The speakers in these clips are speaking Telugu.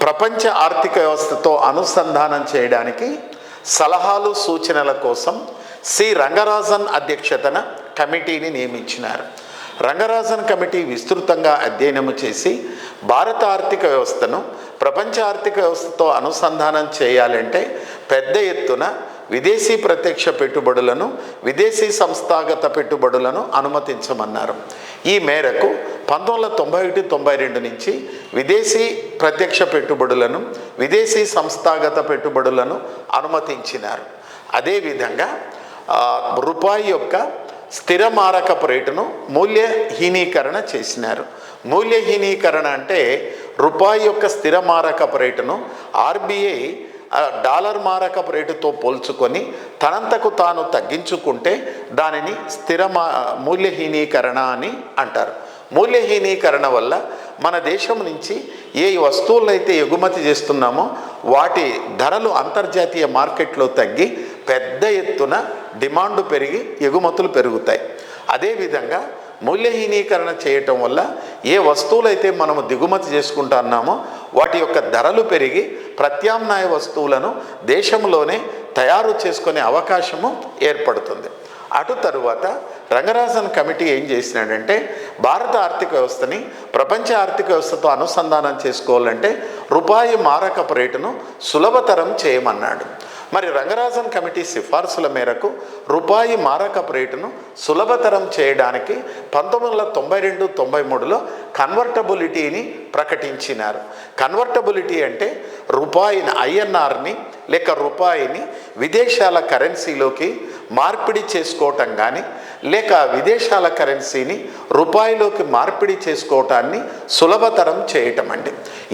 ప్రపంచ ఆర్థిక వ్యవస్థతో అనుసంధానం చేయడానికి సలహాలు సూచనల కోసం సి రంగరాజన్ అధ్యక్షతన కమిటీని నియమించినారు. రంగరాజన్ కమిటీ విస్తృతంగా అధ్యయనం చేసి భారత ఆర్థిక వ్యవస్థను ప్రపంచ ఆర్థిక వ్యవస్థతో అనుసంధానం చేయాలంటే పెద్ద ఎత్తున విదేశీ ప్రత్యక్ష పెట్టుబడులను, విదేశీ సంస్థాగత పెట్టుబడులను అనుమతించమన్నారు. ఈ మేరకు 1991-92 నుంచి విదేశీ ప్రత్యక్ష పెట్టుబడులను, విదేశీ సంస్థాగత పెట్టుబడులను అనుమతించినారు. అదేవిధంగా రూపాయి యొక్క స్థిర మారకపు రేటును మూల్యహీనీకరణ చేసినారు. మూల్యహీనీకరణ అంటే రూపాయి యొక్క స్థిర మారకపు రేటును ఆర్బీఐ డాలర్ మారకపు రేటుతో పోల్చుకొని తనంతకు తాను తగ్గించుకుంటే దానిని మూల్యహీనీకరణ అని అంటారు. మూల్యహీనీకరణ వల్ల మన దేశం నుంచి ఏ వస్తువులైతే ఎగుమతి చేస్తున్నామో వాటి ధరలు అంతర్జాతీయ మార్కెట్లో తగ్గి పెద్ద ఎత్తున డిమాండ్ పెరిగి ఎగుమతులు పెరుగుతాయి. అదేవిధంగా మూల్యహీనీకరణ చేయటం వల్ల ఏ వస్తువులైతే మనము దిగుమతి చేసుకుంటున్నామో వాటి యొక్క ధరలు పెరిగి ప్రత్యామ్నాయ వస్తువులను దేశంలోనే తయారు చేసుకునే అవకాశము ఏర్పడుతుంది. అటు తరువాత రంగరాజన్ కమిటీ ఏం చేసినాడంటే భారత ఆర్థిక వ్యవస్థని ప్రపంచ ఆర్థిక వ్యవస్థతో అనుసంధానం చేసుకోవాలంటే రూపాయి మారకపు రేటును సులభతరం చేయమన్నాడు. మరి రంగరాజన్ కమిటీ సిఫార్సుల మేరకు రూపాయి మారకపు రేటును సులభతరం చేయడానికి 1992-93లో కన్వర్టబిలిటీని ప్రకటించినారు. కన్వర్టబిలిటీ అంటే రూపాయిని ఐఎన్ఆర్ని లేక రూపాయిని విదేశాల కరెన్సీలోకి మార్పిడి చేసుకోవటం కానీ లేక విదేశాల కరెన్సీని రూపాయిలోకి మార్పిడి చేసుకోవటాన్ని సులభతరం చేయటం అండి.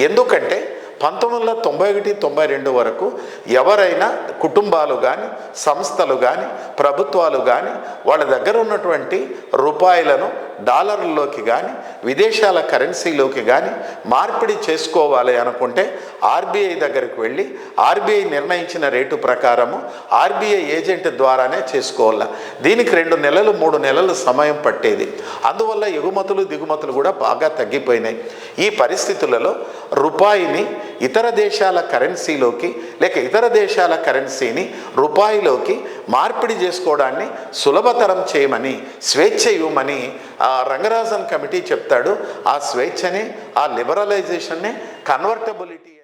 ఎందుకంటే 1991-92 వరకు ఎవరైనా కుటుంబాలు కానీ సంస్థలు కానీ ప్రభుత్వాలు కానీ వాళ్ళ దగ్గర ఉన్నటువంటి రూపాయలను డాలర్లలోకి కానీ విదేశాల కరెన్సీలోకి కానీ మార్పిడి చేసుకోవాలి అనుకుంటే ఆర్బీఐ దగ్గరికి వెళ్ళి ఆర్బీఐ నిర్ణయించిన రేటు ప్రకారము ఆర్బీఐ ఏజెంట్ ద్వారానే చేసుకోవాలి. దీనికి 2 నెలలు 3 నెలలు సమయం పట్టేది. అందువల్ల ఎగుమతులు దిగుమతులు కూడా బాగా తగ్గిపోయినాయి. ఈ పరిస్థితులలో రూపాయిని ఇతర దేశాల కరెన్సీలోకి లేక ఇతర దేశాల కరెన్సీని రూపాయిలోకి మార్పిడి చేసుకోవడాన్ని సులభతరం చేయమని, స్వేచ్ఛ ఇవ్వమని రంగరాజన్ కమిటీ చెప్తాడు. ఆ స్వేచ్ఛని, ఆ లిబరలైజేషన్ని కన్వర్టబిలిటీ